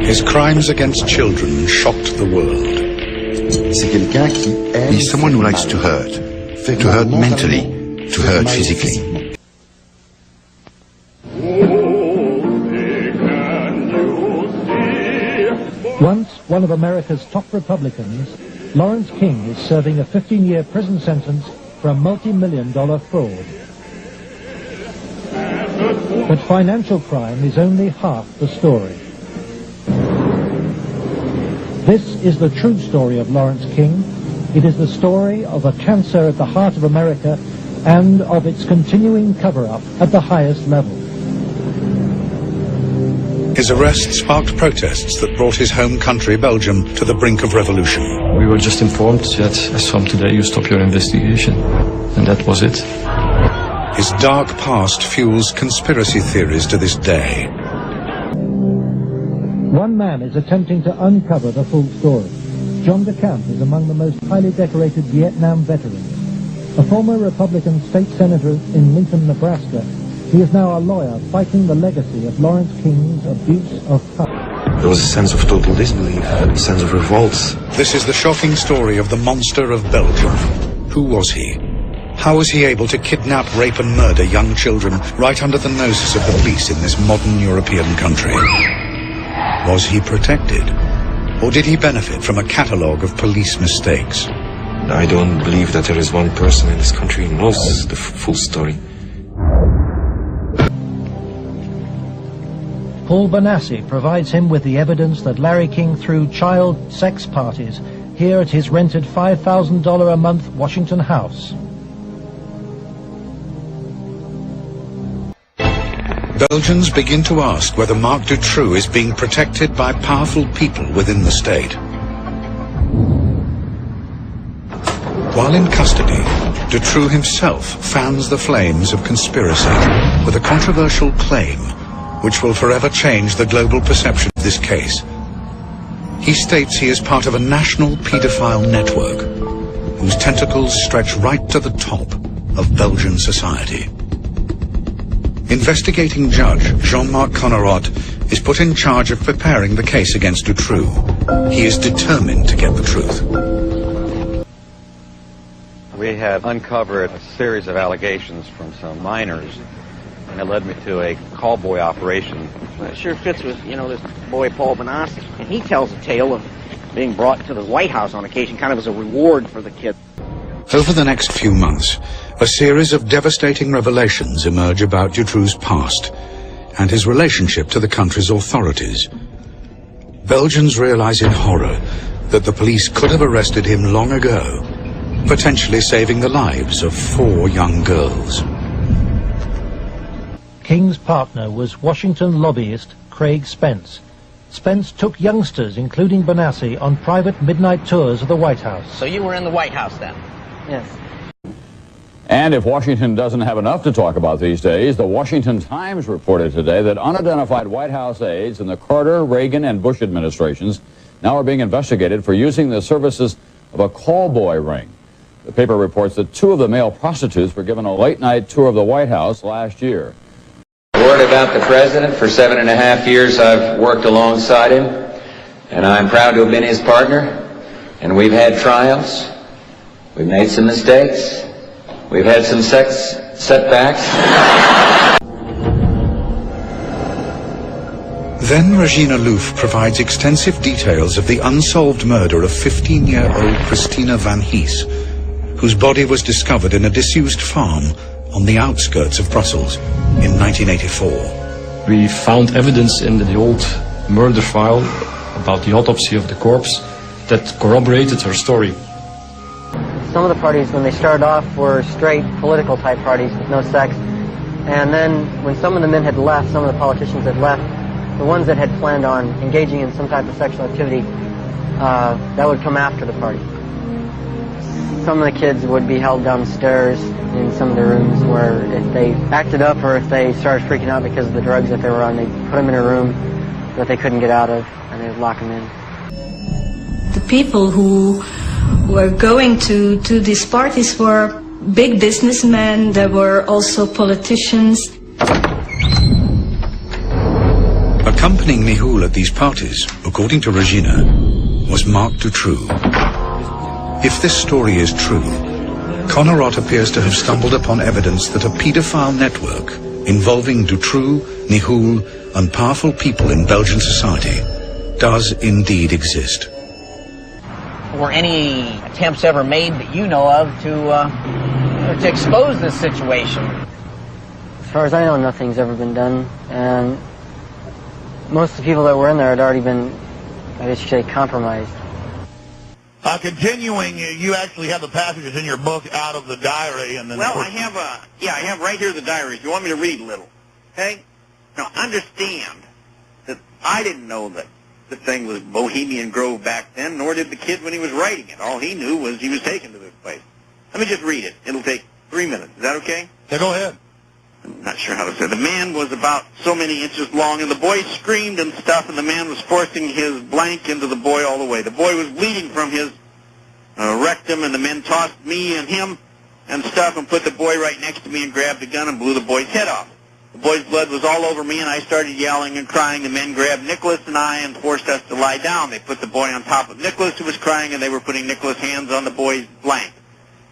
His crimes against children shocked the world. He's someone who likes to hurt mentally, to hurt physically. Once one of America's top Republicans, Lawrence King is serving a 15-year prison sentence for a multi-million-dollar fraud. But financial crime is only half the story. This is the true story of Lawrence King. It is the story of a cancer at the heart of America and of its continuing cover-up at the highest level. His arrest sparked protests that brought his home country, Belgium, to the brink of revolution. We were just informed that as from today you stop your investigation. And that was it. His dark past fuels conspiracy theories to this day. One man is attempting to uncover the full story. John DeCamp is among the most highly decorated Vietnam veterans. A former Republican state senator in Lincoln, Nebraska, he is now a lawyer fighting the legacy of Lawrence King's abuse of power. There was a sense of total disbelief, a sense of revolt. This is the shocking story of the monster of Belgium. Who was he? How was he able to kidnap, rape and murder young children right under the noses of the police in this modern European country? Was he protected? Or did he benefit from a catalogue of police mistakes? I don't believe that there is one person in this country who knows the full story. Paul Benassi provides him with the evidence that Larry King threw child sex parties here at his rented $5,000 a month Washington house. Belgians begin to ask whether Marc Dutroux is being protected by powerful people within the state. While in custody, Dutroux himself fans the flames of conspiracy with a controversial claim which will forever change the global perception of this case. He states he is part of a national paedophile network whose tentacles stretch right to the top of Belgian society. Investigating judge Jean-Marc Connerot is put in charge of preparing the case against Dutroux. He is determined to get the truth. We have uncovered a series of allegations from some minors, and it led me to a call boy operation. It sure fits with, this boy Paul Benassi. And he tells a tale of being brought to the White House on occasion, kind of as a reward for the kid. Over the next few months, a series of devastating revelations emerge about Dutroux's past and his relationship to the country's authorities. Belgians realize in horror that the police could have arrested him long ago, potentially saving the lives of 4 young girls. King's partner was Washington lobbyist Craig Spence. Spence took youngsters, including Benassi, on private midnight tours of the White House. So you were in the White House then? Yes. And if Washington doesn't have enough to talk about these days, the Washington Times reported today that unidentified White House aides in the Carter, Reagan, and Bush administrations now are being investigated for using the services of a call boy ring. The paper reports that 2 of the male prostitutes were given a late-night tour of the White House last year. Word about the president. For 7.5 years I've worked alongside him, and I'm proud to have been his partner. And we've had trials. We've made some mistakes. We've had some sex setbacks. Then Regina Louf provides extensive details of the unsolved murder of 15-year-old Christina van Hees, whose body was discovered in a disused farm on the outskirts of Brussels in 1984. We found evidence in the old murder file about the autopsy of the corpse that corroborated her story. Some of the parties, when they started off, were straight political type parties with no sex. And then when some of the men had left, some of the politicians had left, the ones that had planned on engaging in some type of sexual activity, that would come after the party. Some of the kids would be held downstairs in some of the rooms where if they acted up or if they started freaking out because of the drugs that they were on, they'd put them in a room that they couldn't get out of, and they'd lock them in. The people who were going to these parties were big businessmen. There were also politicians. A Accompanying Nihoul at these parties, according to Regina, was Marc Dutroux. If this story is true, Coverups appears to have stumbled upon evidence that a paedophile network involving Dutroux, Nihoul, and powerful people in Belgian society does indeed exist. Were any attempts ever made that you know of to expose this situation? As far as I know, nothing's ever been done, and most of the people that were in there had already been, I guess you could say, compromised. Continuing, you actually have the passages in your book out of the diary, and then. Well, I have right here the diary. If you want me to read a little, okay? Now, understand that I didn't know that the thing was Bohemian Grove back then, nor did the kid when he was writing it. All he knew was he was taken to this place. Let me just read it. It'll take 3 minutes. Is that okay? Yeah, go ahead. I'm not sure how to say it. The man was about so many inches long, and the boy screamed and stuff, and the man was forcing his blank into the boy all the way. The boy was bleeding from his rectum, and the men tossed me and him and stuff and put the boy right next to me and grabbed a gun and blew the boy's head off. The boy's blood was all over me, and I started yelling and crying. The men grabbed Nicholas and I and forced us to lie down. They put the boy on top of Nicholas, who was crying, and they were putting Nicholas' hands on the boy's blank.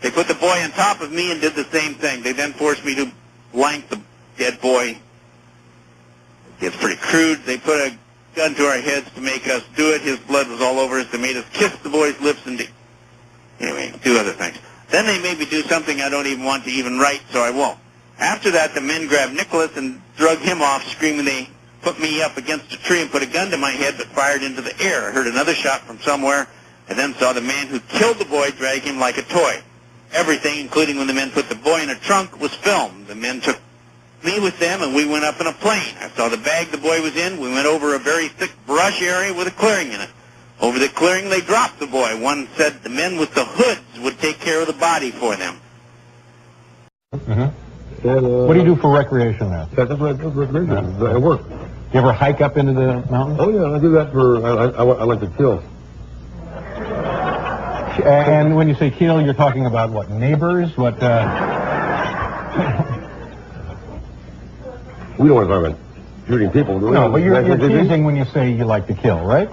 They put the boy on top of me and did the same thing. They then forced me to blank the dead boy. It's pretty crude. They put a gun to our heads to make us do it. His blood was all over us. They made us kiss the boy's lips and anyway, do other things. Then they made me do something I don't even want to even write, so I won't. After that, the men grabbed Nicholas and drug him off, screaming. They put me up against a tree and put a gun to my head, but fired into the air. I heard another shot from somewhere, and then saw the man who killed the boy drag him like a toy. Everything, including when the men put the boy in a trunk, was filmed. The men took me with them, and we went up in a plane. I saw the bag the boy was in. We went over a very thick brush area with a clearing in it. Over the clearing, they dropped the boy. One said the men with the hoods would take care of the body for them. Mm-hmm. What do you do for recreation now? That's recreation. I work. You ever hike up into the mountains? Oh, yeah, I do that for, I like to kill. And when you say kill, you're talking about what, neighbors? What, We don't want to talk about shooting people, do we? No, but you're teasing when you say you like to kill, right?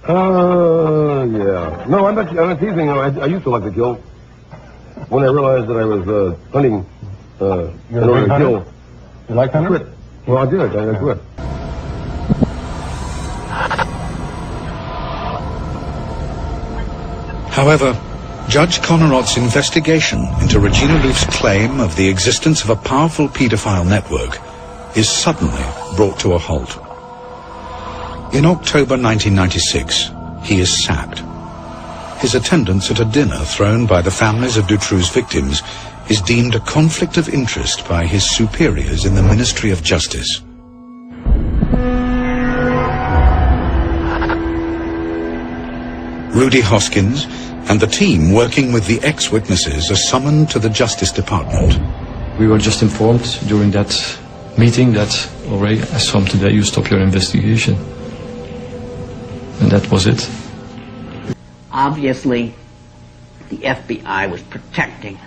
Yeah. No, I'm not teasing. I used to like to kill. When I realized that I was hunting in order to kill. You like hunting? I quit. Well, I did. I quit. However, Judge Coverups' investigation into Regina Louf's claim of the existence of a powerful paedophile network is suddenly brought to a halt. In October 1996, he is sacked. His attendance at a dinner thrown by the families of Dutroux's victims is deemed a conflict of interest by his superiors in the Ministry of Justice. Rudy Hoskins and the team working with the ex-witnesses are summoned to the Justice Department. We were just informed during that meeting that already, as from today, you stop your investigation. And that was it. Obviously, the FBI was protecting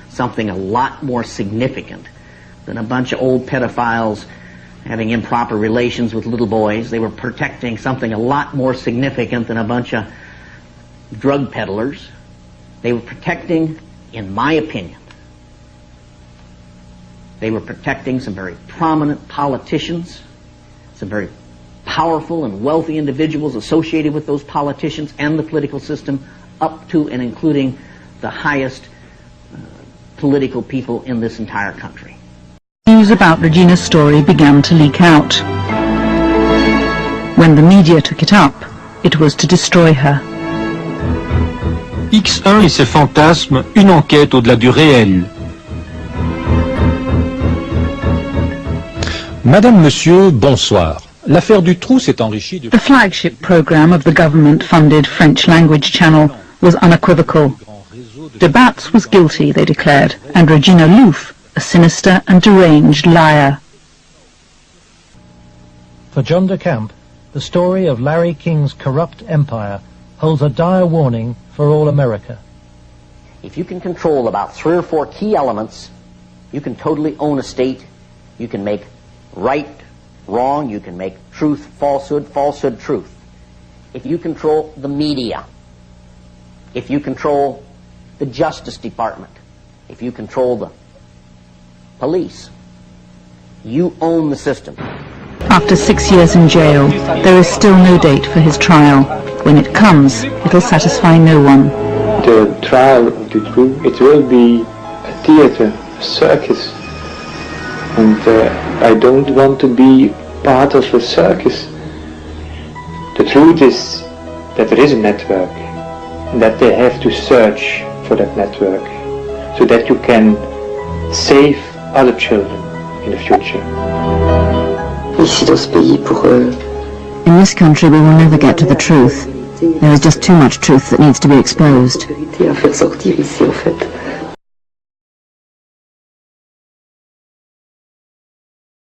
something a lot more significant than a bunch of old pedophiles having improper relations with little boys. They were protecting something a lot more significant than a bunch of drug peddlers. They were protecting, in my opinion, they were protecting some very prominent politicians, some very powerful and wealthy individuals associated with those politicians and the political system, up to and including the highest political people in this entire country. News about Regina's story began to leak out. When the media took it up, it was to destroy her. X1 et ses fantasmes, une enquête au-delà du réel. Madame, Monsieur, bonsoir. L'affaire Dutroux s'est enrichie de... The flagship program of the government-funded French language channel was unequivocal. De Batz was guilty, they declared, and Regina Louf a sinister and deranged liar. For John de Camp, the story of Larry King's corrupt empire holds a dire warning for all America. If you can control about 3 or 4 key elements, you can totally own a state, you can make right wrong, you can make truth falsehood, falsehood truth. If you control the media, if you control the Justice Department, if you control the police, you own the system. After 6 years in jail, there is still no date for his trial. When it comes, it'll satisfy no one. The trial of Dutroux, it will be a theater, a circus. And I don't want to be part of a circus. The truth is that there is a network, and that they have to search for that network, so that you can save other children in the future. In this country we will never get to the truth. There is just too much truth that needs to be exposed.